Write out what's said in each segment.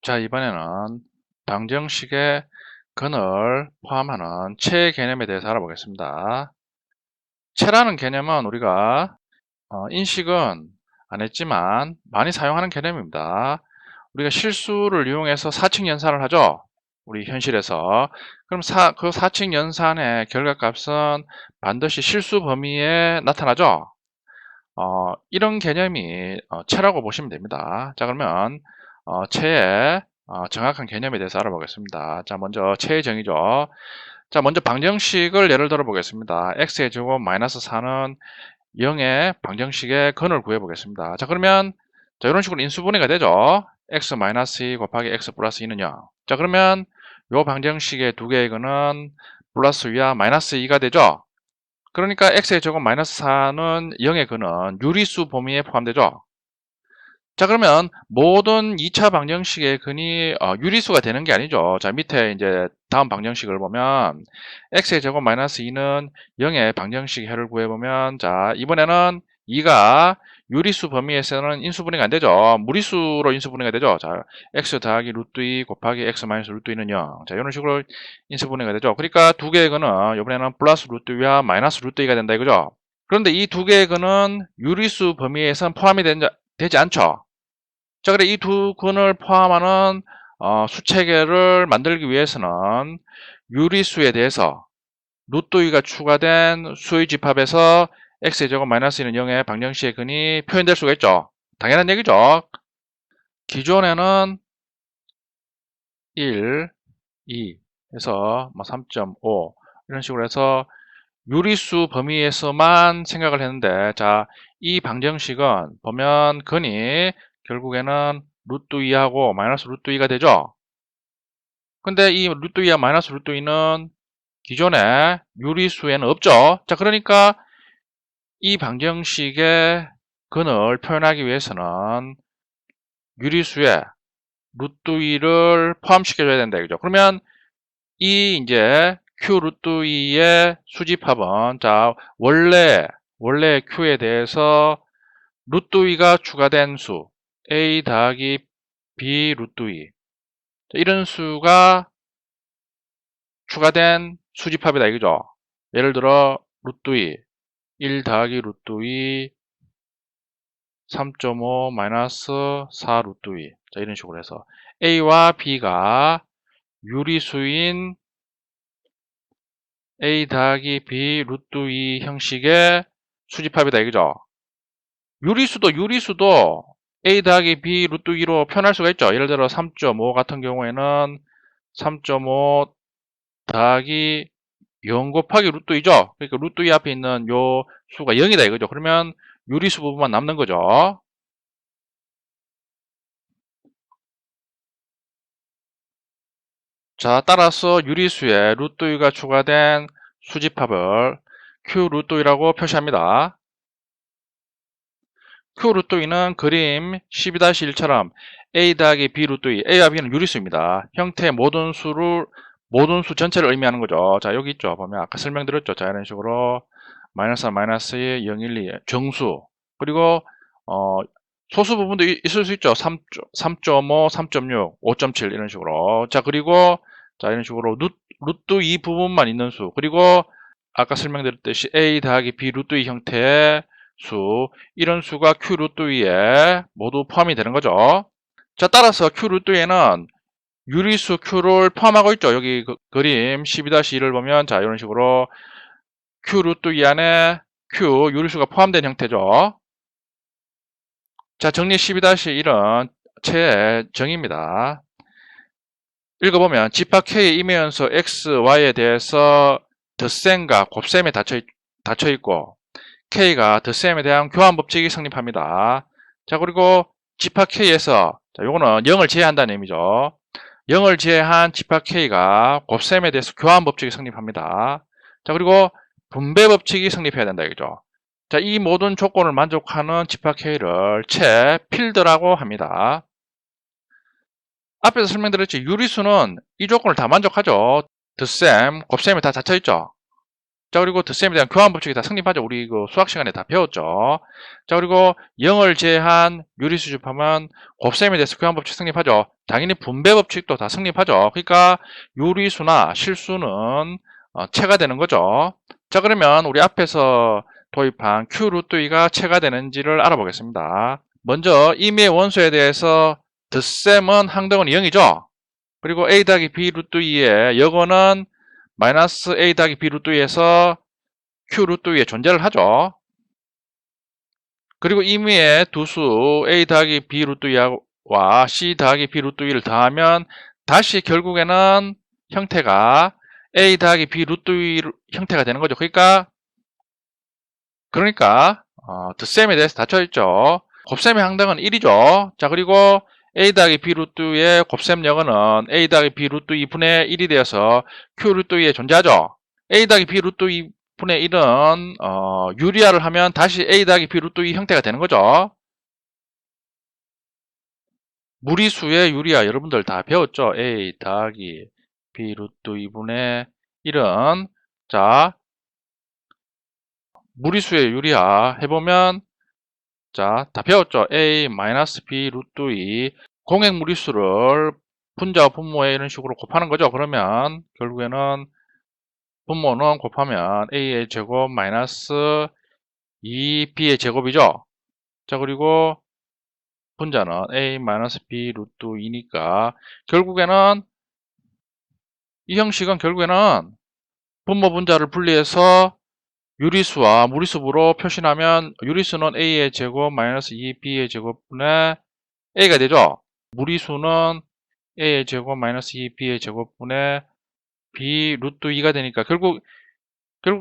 자, 이번에는 방정식의 근을 포함하는 채 개념에 대해서 알아보겠습니다. 채라는 개념은 우리가 인식은 안 했지만 많이 사용하는 개념입니다. 우리가 실수를 이용해서 사칙 연산을 하죠. 우리 현실에서. 그럼 그 사칙 연산의 결과값은 반드시 실수 범위에 나타나죠. 이런 개념이 채라고 보시면 됩니다. 자, 그러면 채의 정확한 개념에 대해서 알아보겠습니다. 자, 먼저 채의 정의죠. 자, 먼저 방정식을 예를 들어 보겠습니다. x의 제곱 마이너스 4는 0의 방정식의 근을 구해 보겠습니다. 자, 그러면 자, 이런 식으로 인수분해가 되죠. x 마이너스 2 곱하기 x 플러스 2는 0. 자, 그러면 이 방정식의 두 개의 근은 플러스 2와 마이너스 2가 되죠. 그러니까 x의 제곱 마이너스 4는 0의 근은 유리수 범위에 포함되죠. 자, 그러면 모든 2차 방정식의 근이 유리수가 되는 게 아니죠. 자, 밑에 이제 다음 방정식을 보면 x의 제곱 마이너스 2는 0의 방정식 해를 구해보면 자, 이번에는 2가 유리수 범위에서는 인수분해가 안 되죠. 무리수로 인수분해가 되죠. 자, x 더하기 루트 2 곱하기 x 마이너스 루트 2는 0. 자, 이런 식으로 인수분해가 되죠. 그러니까 두 개의 근은 이번에는 플러스 루트 2와 마이너스 루트 2가 된다 이거죠. 그런데 이 두 개의 근은 유리수 범위에선 포함이 되지 않죠. 자, 그래 이 두 근을 포함하는 수체계를 만들기 위해서는 유리수에 대해서 루트 2가 추가된 수의 집합에서 x의 제곱 마이너스 2는 0의 방정식의 근이 표현될 수가 있죠. 당연한 얘기죠. 기존에는 1, 2 해서 3.5 이런 식으로 해서 유리수 범위에서만 생각을 했는데 자, 이 방정식은 보면 근이 결국에는 루트 2하고 마이너스 루트 2가 되죠. 근데 이 루트 2와 마이너스 루트 2는 기존의 유리수에는 없죠. 자, 그러니까 이 방정식의 근을 표현하기 위해서는 유리수에 루트 2를 포함시켜줘야 된다. 그죠? 그러면 이 이제 q 루트 2의 수집합은 자, 원래 q에 대해서 루트 2가 추가된 수 a 더하기 b 루트 2 이런 수가 추가된 수집합이다 이거죠. 예를 들어 루트 2 1 더하기 루트 2 3.5 마이너스 4 루트 2 자, 이런 식으로 해서 a와 b가 유리수인 a 더하기 b 루트 2 형식의 수집합이다 이거죠. 유리수도 a 더하기 b 루트 2로 표현할 수가 있죠. 예를 들어 3.5 같은 경우에는 3.5 더하기 0 곱하기 루트 2죠. 그러니까 루트 2 앞에 있는 요 수가 0이다 이거죠. 그러면 유리수 부분만 남는 거죠. 자, 따라서 유리수에 루트 2가 추가된 수집합을 q 루트 2라고 표시합니다. q 루트 2는 그림 12-1처럼 a 더하기 b 루트 2, a와 b는 유리수입니다. 형태의 모든 수 전체를 의미하는 거죠. 자, 여기 있죠. 보면 아까 설명드렸죠. 자, 이런 식으로 마이너스 1, 마이너스 2, 0, 1, 2 정수. 그리고 소수 부분도 있을 수 있죠. 3.5, 3.6, 5.7 이런 식으로. 자, 그리고 자, 이런 식으로 루트 2 부분만 있는 수. 그리고 아까 설명드렸듯이 a 더하기 b 루트 2 형태의 수, 이런 수가 q 루트 2에 모두 포함이 되는 거죠. 자, 따라서 q 루트 2에는 유리수 q를 포함하고 있죠. 여기 그림 12-1을 보면 자, 이런 식으로 q 루트 2 안에 q 유리수가 포함된 형태죠. 자, 정리 12-1은 채의 정의입니다. 읽어보면 집합 K의 임의연수 X, Y에 대해서 덧셈과 곱셈에 닫혀 있고 K가 덧셈에 대한 교환 법칙이 성립합니다. 자, 그리고 집합 K에서 자, 요거는 0을 제외한다는 의미죠. 0을 제외한 집합 K가 곱셈에 대해서 교환 법칙이 성립합니다. 자, 그리고 분배 법칙이 성립해야 된다 이거죠. 자, 이 모든 조건을 만족하는 집합 K를 채 필드라고 합니다. 앞에서 설명드렸지 유리수는 이 조건을 다 만족하죠. 덧셈, 곱셈이 다 닫혀있죠. 자, 그리고 덧셈에 대한 교환 법칙이 다 성립하죠. 우리 그 수학 시간에 다 배웠죠. 자, 그리고 0을 제한 유리수 집합은 곱셈에 대해서 교환 법칙 성립하죠. 당연히 분배 법칙도 다 성립하죠. 그러니까 유리수나 실수는 체가 되는 거죠. 자, 그러면 우리 앞에서 도입한 Q 루트 2가 체가 되는지를 알아보겠습니다. 먼저 임의의 원소에 대해서 덧셈은 항등은 0이죠. 그리고 A 더하기 B 루트 2의 역어는 마이너스 A 더하기 B 루트 2에서 Q 루트 2에 존재를 하죠. 그리고 임의의 두수 A 더하기 B 루트 2와 C 더하기 B 루트 2를 더하면 다시 결국에는 형태가 A 더하기 B 루트 2 형태가 되는 거죠. 그러니까 덧셈에 대해서 닫혀있죠. 곱셈의 항등은 1이죠. 자, 그리고 A 더하기 B 루트의 곱셈 역은 A 더하기 B 루트 2분의 1이 되어서 Q 루트 2에 존재하죠. A 더하기 B 루트 2분의 1은 유리화를 하면 다시 A 더하기 B 루트 2 형태가 되는 거죠. 무리수의 유리화 여러분들 다 배웠죠. A 더하기 B 루트 2분의 1은 자, 무리수의 유리화 해보면 자, 다 배웠죠. A-B 루트 2 공액 무리수를 분자와 분모에 이런 식으로 곱하는 거죠. 그러면 결국에는 분모는 곱하면 A의 제곱 마이너스 2B의 제곱이죠. 자, 그리고 분자는 A-B 루트 2니까 결국에는 이 형식은 결국에는 분모 분자를 분리해서 유리수와 무리수로 표시하면 유리수는 A의 제곱 마이너스 2B의 제곱분의 A가 되죠. 무리수는 A의 제곱 마이너스 2B의 제곱분의 B 루트 2가 되니까 결국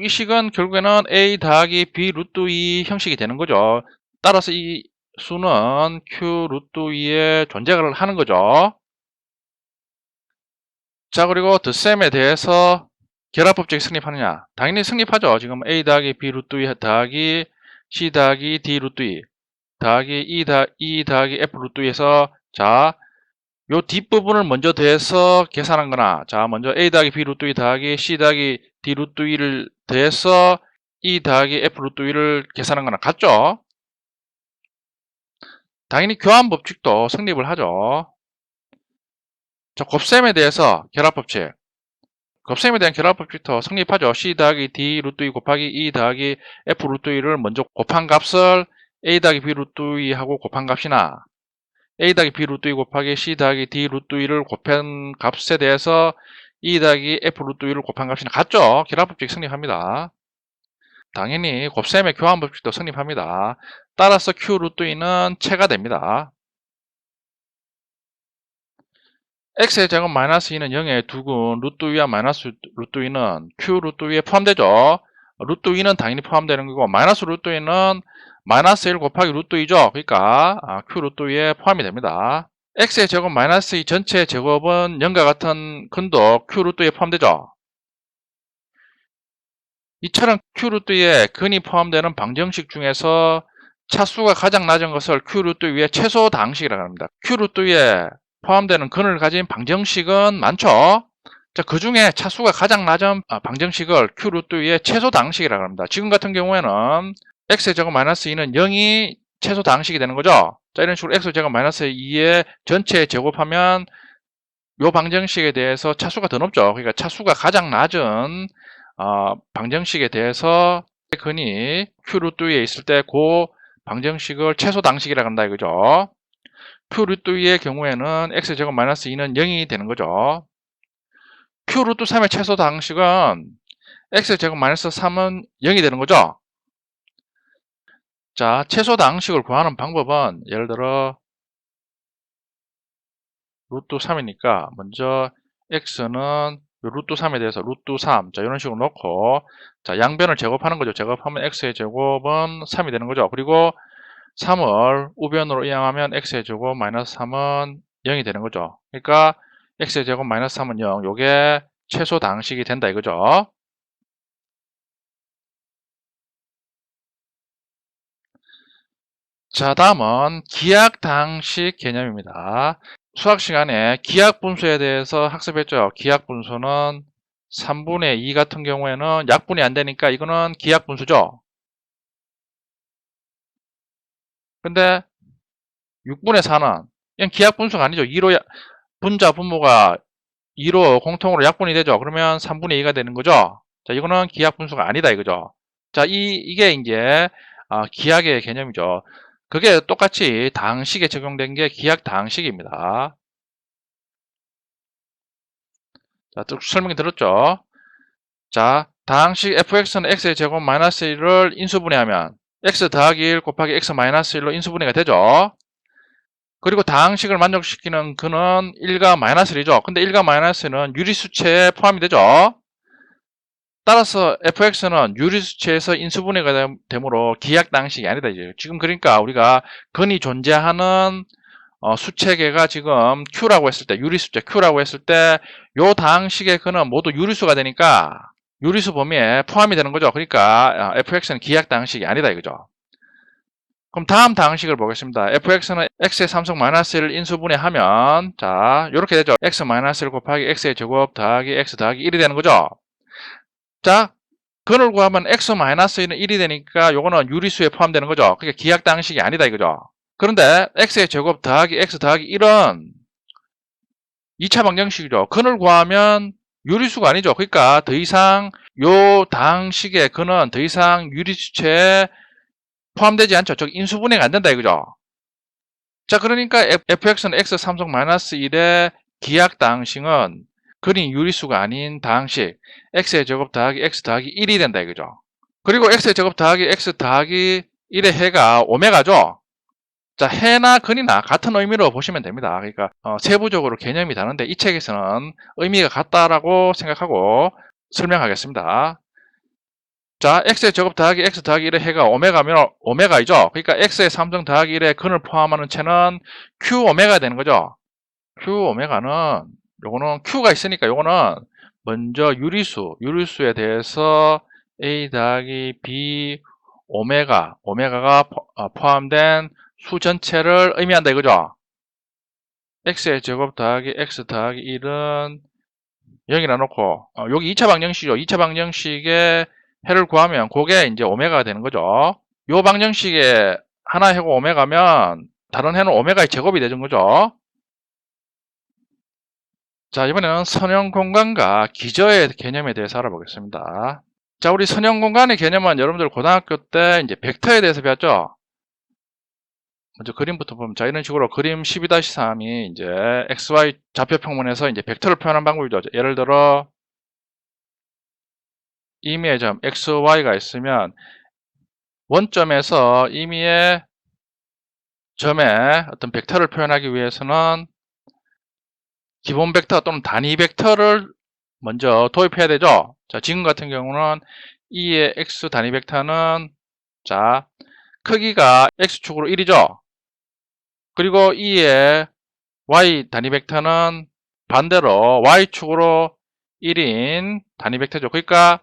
이 식은 결국에는 A 더하기 B 루트 2 형식이 되는 거죠. 따라서 이 수는 Q 루트 2에 존재를 하는 거죠. 자, 그리고 덧셈에 대해서 결합법칙이 성립하느냐? 당연히 성립하죠. 지금 A 더하기 B 루트 2 더하기 C 더하기 D 루트 2 더하기 E 더하기 F 루트 2에서 자, 요 뒷부분을 먼저 더해서 계산한 거나 자, 먼저 A 더하기 B 루트 2 더하기 C 더하기 D 루트 2를 더해서 E 더하기 F 루트 2를 계산한 거나 같죠? 당연히 교환 법칙도 성립을 하죠. 자, 곱셈에 대해서 결합법칙. 곱셈에 대한 결합법칙도 성립하죠. C 더하기 D 루트 2 곱하기 E 더하기 F 루트 2를 먼저 곱한 값을 A 더하기 B 루트 2하고 곱한 값이나 A 더하기 B 루트 2 곱하기 C 더하기 D 루트 2를 곱한 값에 대해서 E 더하기 F 루트 2를 곱한 값이나 같죠? 결합법칙이 성립합니다. 당연히 곱셈의 교환법칙도 성립합니다. 따라서 Q 루트 2는 체가 됩니다. x의 제곱 마이너스 2는 0에 두근 루트 2와 마이너스 루트 2는 Q 루트 2에 포함되죠. 루트 2는 당연히 포함되는 거고 마이너스 루트 2는 마이너스 1 곱하기 루트 2죠. 그러니까 Q 루트 2에 포함이 됩니다. x의 제곱 마이너스 2 전체의 제곱은 0과 같은 근도 Q 루트 2에 포함되죠. 이처럼 Q 루트 2에 근이 포함되는 방정식 중에서 차수가 가장 낮은 것을 Q 루트 2의 최소 다항식이라고 합니다. Q 루트 2에 포함되는 근을 가진 방정식은 많죠. 자, 그 중에 차수가 가장 낮은 방정식을 Q 루트 2의 최소 다항식이라고 합니다. 지금 같은 경우에는 x의 제곱 마이너스 2는 0이 최소 다항식이 되는 거죠. 자, 이런 식으로 x의 제곱 마이너스 2의 전체 제곱하면 이 방정식에 대해서 차수가 더 높죠. 그러니까 차수가 가장 낮은 방정식에 대해서 근이 Q 루트 2에 있을 때 그 방정식을 최소 다항식이라고 한다 이거죠. Q 루트 2의 경우에는 x제곱 마이너스 2는 0이 되는 거죠. Q 루트 3의 최소 다항식은 x제곱 마이너스 3은 0이 되는 거죠. 자, 최소 다항식을 구하는 방법은 예를 들어 루트 3이니까 먼저 x는 루트 3에 대해서 루트 3, 자, 이런 식으로 놓고 자, 양변을 제곱하는 거죠. 제곱하면 x의 제곱은 3이 되는 거죠. 그리고 3을 우변으로 이항하면 x의 제곱 마이너스 3은 0이 되는 거죠. 그러니까 x의 제곱 마이너스 3은 0. 요게 최소 다항식이 된다 이거죠. 자, 다음은 기하 다항식 개념입니다. 수학 시간에 기하 분수에 대해서 학습했죠. 기하 분수는 3분의 2 같은 경우에는 약분이 안 되니까 이거는 기하분수죠. 근데 6분의 4는 이건 기하분수가 아니죠. 2로 분자 분모가 2로 공통으로 약분이 되죠. 그러면 3분의 2가 되는 거죠. 자, 이거는 기하분수가 아니다 이거죠. 자, 이게 이제 기하의 개념이죠. 그게 똑같이 다항식에 적용된 게 기하 다항식입니다. 자, 쭉 설명이 들었죠? 자, 다항식 fx는 x의 제곱 마이너스 1을 인수분해하면 x 더하기 1 곱하기 x 마이너스 1로 인수분해가 되죠. 그리고 다항식을 만족시키는 근은 1과 마이너스 1이죠. 근데 1과 마이너스는 유리수체에 포함이 되죠. 따라서 fx는 유리수체에서 인수분해가 되므로 기하당식이 아니다. 이제 지금 그러니까 우리가 근이 존재하는 수체계가 지금 q라고 했을 때, 유리수체 q라고 했을 때 요 다항식의 근은 모두 유리수가 되니까 유리수 범위에 포함이 되는 거죠. 그러니까 fx는 기하당식이 아니다 이거죠. 그럼 다음 다항식을 보겠습니다. fx는 x의 3승 마이너스 1을 인수분해하면 자 이렇게 되죠. x 마이너스 1 곱하기 x의 제곱 더하기 x 더하기 1이 되는 거죠. 자, 근을 구하면 x 마이너스 1은 1이 되니까 요거는 유리수에 포함되는 거죠. 그러니까 기하당식이 아니다 이거죠. 그런데 x의 제곱 더하기 x 더하기 1은 2차 방정식이죠. 근을 구하면 유리수가 아니죠. 그러니까 더 이상 요 다항식의 근은 더 이상 유리수체에 포함되지 않죠. 즉 인수분해가 안 된다 이거죠. 자, 그러니까 fx는 x 3승 마이너스 1의 기하다항식은 근이 유리수가 아닌 다항식 x의 제곱 더하기 x 더하기 1이 된다 이거죠. 그리고 x의 제곱 더하기 x 더하기 1의 해가 오메가죠. 자, 해나 근이나 같은 의미로 보시면 됩니다. 그러니까 세부적으로 개념이 다른데 이 책에서는 의미가 같다라고 생각하고 설명하겠습니다. 자, x의 제곱 더하기 x 더하기 1의 해가 오메가면 오메가이죠. 그러니까 x의 3승 더하기 1의 근을 포함하는 채는 q 오메가 되는 거죠. q 오메가는 요거는 q가 있으니까 요거는 먼저 유리수에 대해서 a 더하기 b 오메가가 포함된 수 전체를 의미한다 이거죠. x의 제곱 더하기 x 더하기 1은 0이라 놓고 여기 2차 방정식이죠. 2차 방정식의 해를 구하면 그게 이제 오메가가 되는 거죠. 요 방정식에 하나 해고 오메가면 다른 해는 오메가의 제곱이 되는 거죠. 자, 이번에는 선형 공간과 기저의 개념에 대해서 알아보겠습니다. 자, 우리 선형 공간의 개념은 여러분들 고등학교 때 이제 벡터에 대해서 배웠죠. 먼저 그림부터 보면, 자, 이런 식으로 그림 12-3이 이제 XY 좌표 평면에서 이제 벡터를 표현한 방법이죠. 예를 들어, 임의의 점 XY가 있으면 원점에서 임의의 점에 어떤 벡터를 표현하기 위해서는 기본 벡터 또는 단위 벡터를 먼저 도입해야 되죠. 자, 지금 같은 경우는 E의 X 단위 벡터는 자, 크기가 X축으로 1이죠. 그리고 E의 Y 단위 벡터는 반대로 Y축으로 1인 단위 벡터죠. 그러니까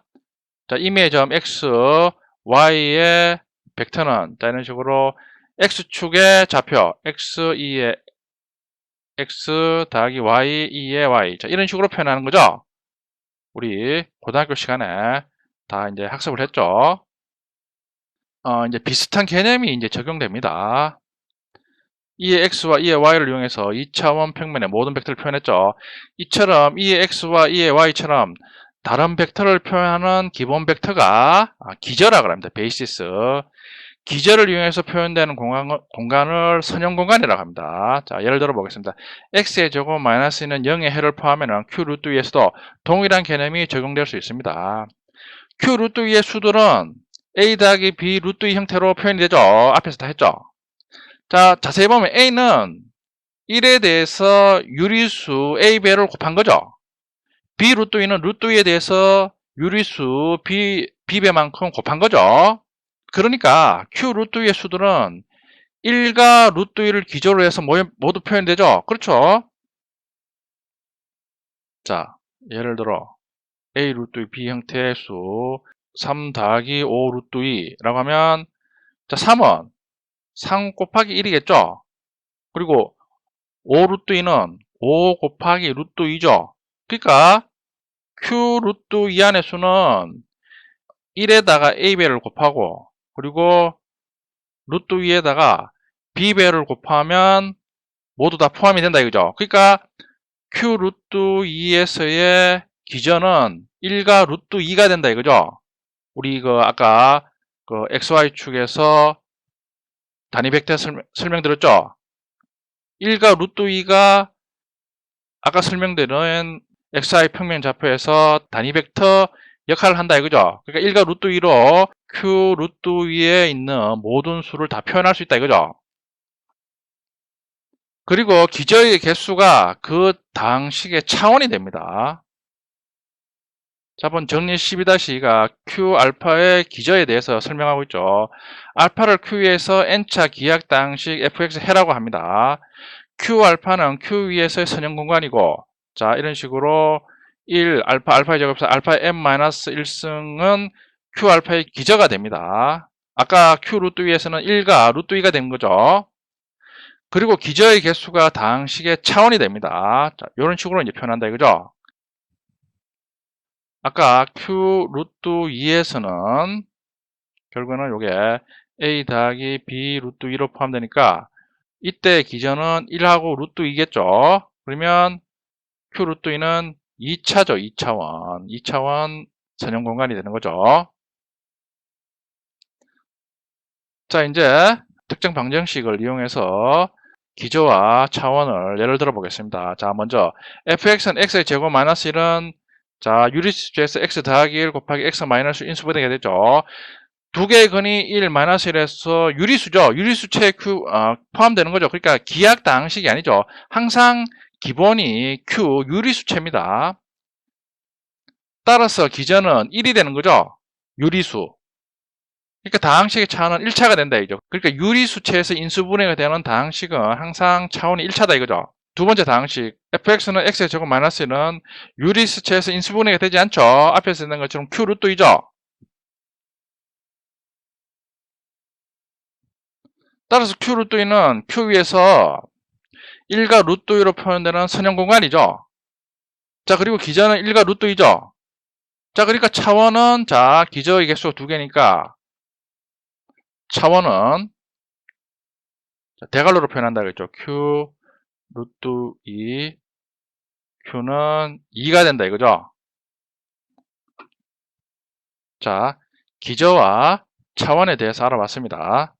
자, 임의의 점 X, Y의 벡터는 자, 이런 식으로 X축의 좌표 X, E의 X 더하기 Y, E의 Y 자, 이런 식으로 표현하는 거죠. 우리 고등학교 시간에 다 이제 학습을 했죠. 이제 비슷한 개념이 이제 적용됩니다. E의 X와 E의 Y를 이용해서 2차원 평면의 모든 벡터를 표현했죠. 이처럼 E의 X와 E의 Y처럼 다른 벡터를 표현하는 기본 벡터가 기저라고 합니다. 베이시스. 기저를 이용해서 표현되는 공간을 선형 공간이라고 합니다. 자, 예를 들어 보겠습니다. x의 제곱 마이너스는 0의 해를 포함하면 q 루트 위에서도 동일한 개념이 적용될 수 있습니다. q 루트 위의 수들은 a 더하기 b 루트 2 형태로 표현이 되죠. 앞에서 다 했죠. 자, 자세히 보면 a는 1에 대해서 유리수 a배를 곱한 거죠. b 루트 2는 루트 2에 대해서 유리수 b배만큼 곱한 거죠. 그러니까 q 루트 2의 수들은 1과 루트 2를 기조로 해서 모두 표현되죠. 그렇죠. 자, 예를 들어 a 루트 2 b 형태의 수 3 더하기 5 루트 2라고 하면 자, 3은 3 곱하기 1이겠죠. 그리고 5 루트 2는 5 곱하기 루트 2죠. 그러니까 q 루트 2안의 수는 1에다가 a배를 곱하고 그리고 루트 2에다가 b배를 곱하면 모두 다 포함이 된다 이거죠. 그러니까 q 루트 2에서의 기전은 1과 루트 2가 된다 이거죠. 우리 아까 xy축에서 단위 벡터 설명드렸죠. 1과 루트 2가 아까 설명드린 xy 평면 좌표에서 단위 벡터 역할을 한다 이거죠. 그러니까 1과 루트 2로 q 루트 2에 있는 모든 수를 다 표현할 수 있다 이거죠. 그리고 기저의 개수가 그 당식의 차원이 됩니다. 자, 번 정리 12-2가 Q알파의 기저에 대해서 설명하고 있죠. 알파를 Q에서 n차 기약 당식 fx 해라고 합니다. Q알파는 Q 위에서의 선형 공간이고, 자, 이런 식으로 1, 알파의 제곱해서 알파 n-1승은 Q알파의 기저가 됩니다. 아까 Q 루트 위에서는 1과 루트 2가 된 거죠. 그리고 기저의 개수가 당식의 차원이 됩니다. 자, 이런 식으로 이제 표현한다 이거죠. 아까 Q 루트 2에서는 결국은 요게 A 더하기 B 루트 2로 포함되니까 이때 기전은 1하고 루트 2겠죠. 그러면 Q 루트 2는 2차죠. 2차원. 2차원 선형 공간이 되는 거죠. 자, 이제 특정 방정식을 이용해서 기저와 차원을 예를 들어 보겠습니다. 자, 먼저 fx는 x의 제곱 마이너스 1은 자, 유리수에서 x 더하기 1 곱하기 x 마이너스 인수분해가 되죠. 두 개의 근이 1 마이너스 1에서 유리수죠. 유리수체에 q 포함되는 거죠. 그러니까 기약 당식이 아니죠. 항상 기본이 q 유리수체입니다. 따라서 기전은 1이 되는 거죠. 유리수. 그러니까 다항식의 차원은 1차가 된다 이죠. 그러니까 유리수체에서 인수분해가 되는 다항식은 항상 차원이 1차다 이거죠. 두 번째 다항식 fx는 x의 제곱 마이너스 1은 유리수체에서 인수분해가 되지 않죠. 앞에서 있는 것처럼 q 루트 2죠. 따라서 q 루트 2는 q 위에서 1과 루트 2로 표현되는 선형 공간이죠. 자, 그리고 기저는 1과 루트 2죠. 자, 그러니까 차원은 자, 기저의 개수가 두 개니까 차원은 자, 대괄호로 표현한다 그랬죠. q 루트 2 q는 2가 된다 이거죠. 자, 기저와 차원에 대해서 알아봤습니다.